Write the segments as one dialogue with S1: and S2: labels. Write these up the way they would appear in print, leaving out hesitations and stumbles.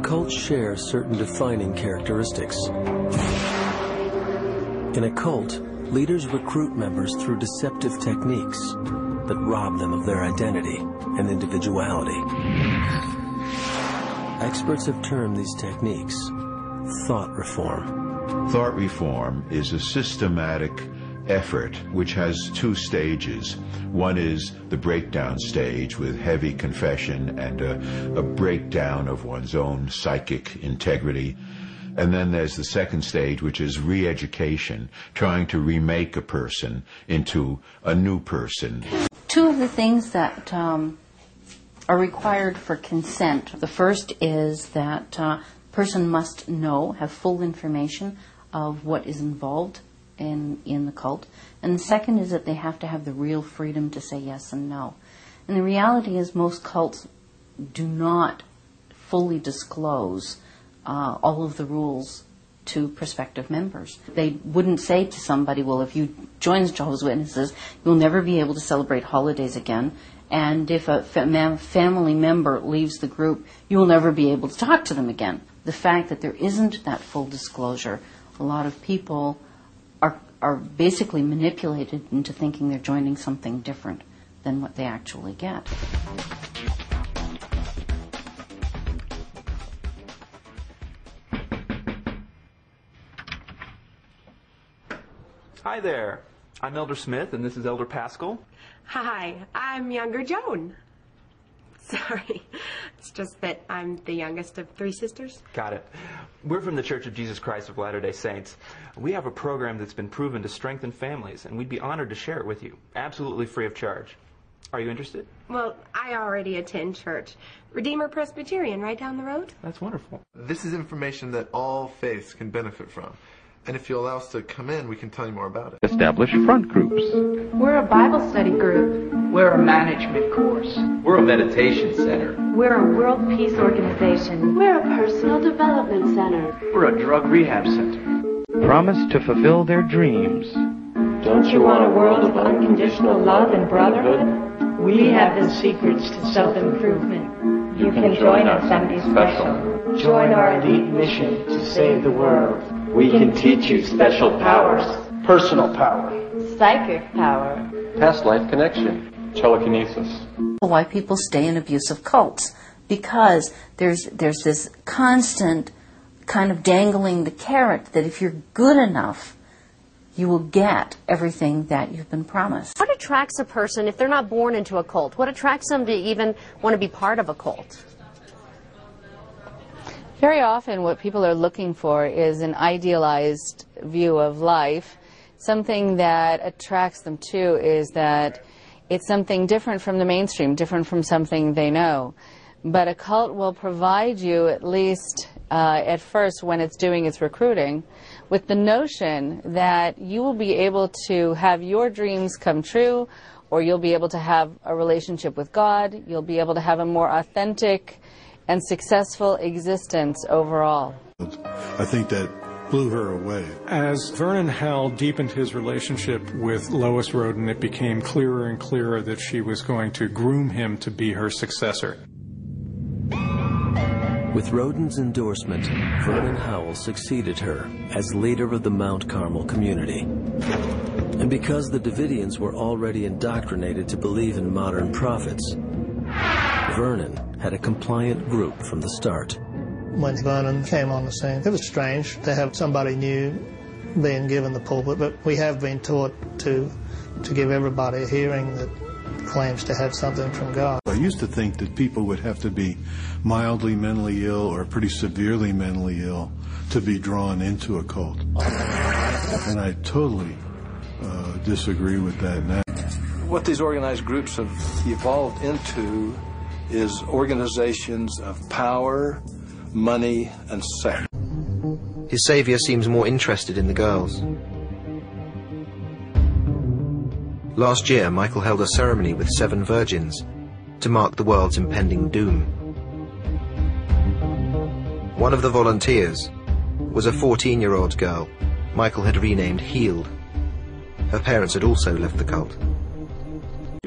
S1: cults share certain defining characteristics. In a cult, leaders recruit members through deceptive techniques that rob them of their identity and individuality. Experts have termed these techniques thought reform.
S2: Thought reform is a systematic effort which has two stages. One is the breakdown stage with heavy confession and a breakdown of one's own psychic integrity. And then there's the second stage, which is re-education, trying to remake a person into a new person.
S3: Two of the things that are required for consent. The first is that person must have full information of what is involved in the cult. And the second is that they have to have the real freedom to say yes and no. And the reality is most cults do not fully disclose all of the rules to prospective members. They wouldn't say to somebody, well, if you join the Jehovah's Witnesses, you'll never be able to celebrate holidays again. And if a family member leaves the group, you will never be able to talk to them again. The fact that there isn't that full disclosure, a lot of people are basically manipulated into thinking they're joining something different than what they actually get.
S4: Hi there. I'm Elder Smith, and this is Elder Pascal.
S5: Hi, I'm younger Joan. Sorry, it's just that I'm the youngest of three sisters.
S4: Got it. We're from the Church of Jesus Christ of Latter-day Saints. We have a program that's been proven to strengthen families, and we'd be honored to share it with you, absolutely free of charge. Are you interested?
S5: Well, I already attend church. Redeemer Presbyterian, right down the road.
S4: That's wonderful.
S6: This is information that all faiths can benefit from. And if you allow us to come in, we can tell you more about it.
S7: Establish front groups.
S8: We're a Bible study group.
S9: We're a management course. We're a meditation center.
S8: We're a world peace organization.
S10: We're a personal development center.
S9: We're a drug rehab center.
S7: Promise to fulfill their dreams.
S10: Don't you want a world of unconditional love and brotherhood? We have the secrets to self-improvement. You can join us on these special.
S9: Join our elite mission to save the world. We can teach you special powers. Personal power.
S10: Psychic power.
S11: Past life connection. Telekinesis.
S3: Why people stay in abusive cults? Because there's this constant kind of dangling the carrot that if you're good enough, you will get everything that you've been promised.
S12: What attracts a person if they're not born into a cult? What attracts them to even want to be part of a cult?
S13: Very often what people are looking for is an idealized view of life. Something that attracts them to is that it's something different from the mainstream, different from something they know. But a cult will provide you, at least at first when it's doing its recruiting, with the notion that you will be able to have your dreams come true, or you'll be able to have a relationship with God, you'll be able to have a more authentic and successful existence overall.
S14: I think that blew her away.
S15: As Vernon Howell deepened his relationship with Lois Roden, it became clearer and clearer that she was going to groom him to be her successor.
S1: With Roden's endorsement, Vernon Howell succeeded her as leader of the Mount Carmel community. And because the Davidians were already indoctrinated to believe in modern prophets, Vernon had a compliant group from the start.
S16: When Vernon came on the scene, it was strange to have somebody new being given the pulpit, but we have been taught to give everybody a hearing that claims to have something from God.
S14: I used to think that people would have to be mildly mentally ill or pretty severely mentally ill to be drawn into a cult. And I totally disagree with that now.
S17: What these organized groups have evolved into is organizations of power, money, and sex.
S18: His saviour seems more interested in the girls. Last year, Michael held a ceremony with 7 virgins to mark the world's impending doom. One of the volunteers was a 14-year-old girl Michael had renamed Healed. Her parents had also left the cult.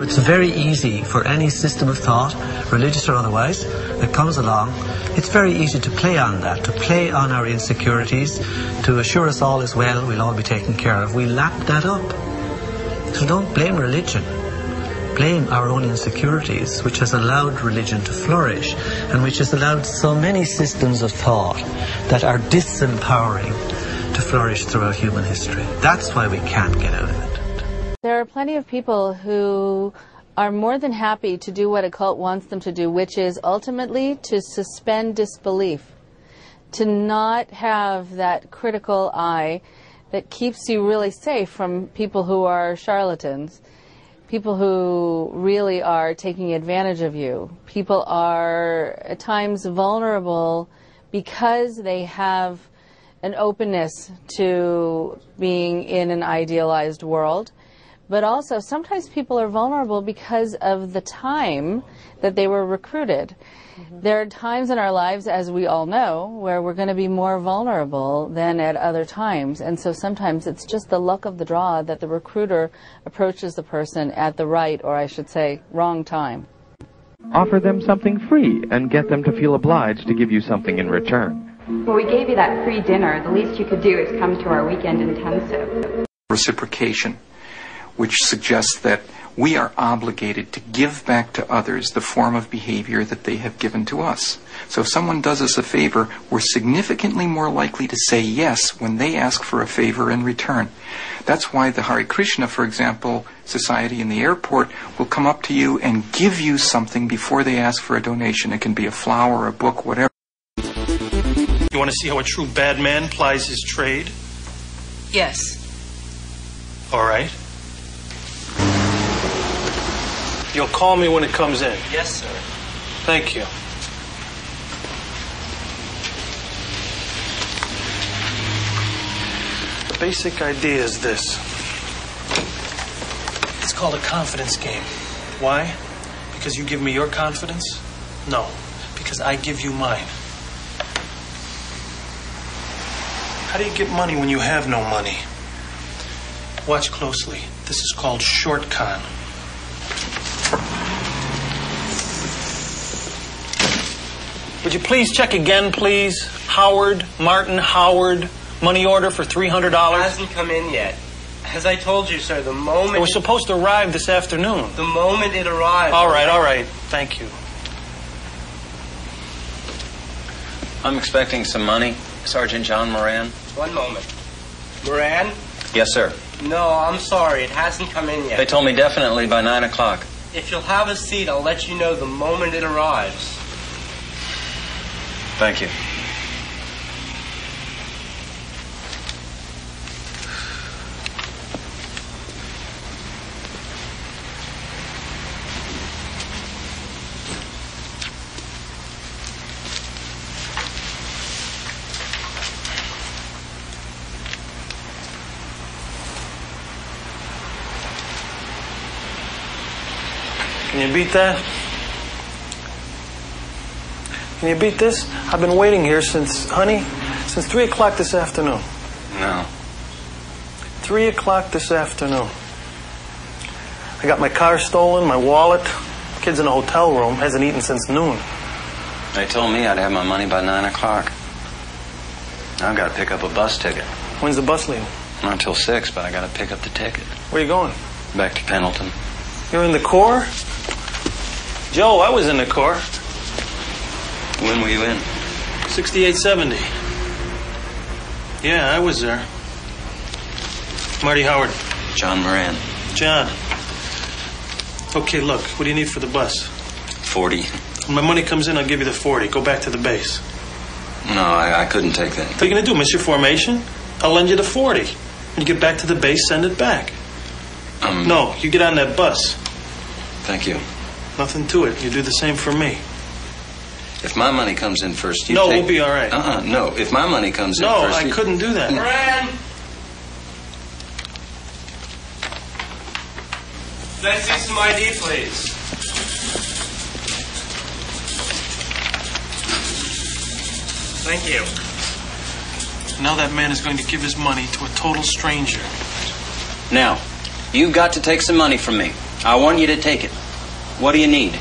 S19: It's very easy for any system of thought, religious or otherwise, that comes along. It's very easy to play on that, to play on our insecurities, to assure us all is well, we'll all be taken care of. We lap that up. So don't blame religion. Blame our own insecurities, which has allowed religion to flourish, and which has allowed so many systems of thought that are disempowering to flourish throughout human history. That's why we can't get out of it.
S13: There are plenty of people who are more than happy to do what a cult wants them to do, which is ultimately to suspend disbelief, to not have that critical eye that keeps you really safe from people who are charlatans, people who really are taking advantage of you. People are at times vulnerable because they have an openness to being in an idealized world. But also, sometimes people are vulnerable because of the time that they were recruited. There are times in our lives, as we all know, where we're going to be more vulnerable than at other times. And so sometimes it's just the luck of the draw that the recruiter approaches the person at the right, or I should say, wrong time.
S7: Offer them something free and get them to feel obliged to give you something in return.
S8: Well, we gave you that free dinner. The least you could do is come to our weekend intensive.
S20: Reciprocation, which suggests that we are obligated to give back to others the form of behavior that they have given to us. So if someone does us a favor, we're significantly more likely to say yes when they ask for a favor in return. That's why the Hare Krishna, for example, society in the airport will come up to you and give you something before they ask for a donation. It can be a flower, a book, whatever.
S21: You want to see how a true bad man plies his trade?
S22: Yes.
S21: All right. You'll call me when it comes in.
S22: Yes, sir.
S21: Thank you. The basic idea is this. It's called a confidence game. Why? Because you give me your confidence? No, because I give you mine. How do you get money when you have no money? Watch closely. This is called short con. Would you please check again, please? Howard, Martin Howard, money order for $300.
S22: It hasn't come in yet. As I told you, sir, the moment...
S21: It was supposed to arrive this afternoon.
S22: The moment it arrives...
S21: All right. Thank you.
S23: I'm expecting some money. Sergeant John Moran.
S22: One moment. Moran?
S23: Yes, sir.
S22: No, I'm sorry. It hasn't come in yet.
S23: They told me definitely by 9 o'clock.
S22: If you'll have a seat, I'll let you know the moment it arrives.
S23: Thank you.
S21: Can you beat that? Can you beat this? I've been waiting here since 3 o'clock this afternoon.
S23: No.
S21: 3 o'clock this afternoon. I got my car stolen, my wallet. Kid's in a hotel room, hasn't eaten since noon.
S23: They told me I'd have my money by 9 o'clock. I've got to pick up a bus ticket.
S21: When's the bus leaving?
S23: Not until 6, but I got to pick up the ticket.
S21: Where are you going?
S23: Back to Pendleton.
S21: You're in the Corps? Joe, I was in the Corps.
S23: When were you in?
S21: 68-70. Yeah, I was there. Marty Howard.
S23: John Moran.
S21: John. Okay, look, what do you need for the bus?
S23: 40.
S21: When my money comes in, I'll give you the 40. Go back to the base.
S23: No, I couldn't take that.
S21: What are you going to do, miss your formation? I'll lend you the 40. When you get back to the base, send it back. No, you get on that bus.
S23: Thank you.
S21: Nothing to it. You do the same for me.
S23: If my money comes in first, you
S21: No,
S23: take...
S21: we'll be all right.
S23: No, if my money comes in
S21: No,
S23: first...
S21: I couldn't do that.
S22: Moran! Can I see some ID, please? Thank you.
S21: Now that man is going to give his money to a total stranger.
S23: Now, you've got to take some money from me. I want you to take it. What do you need?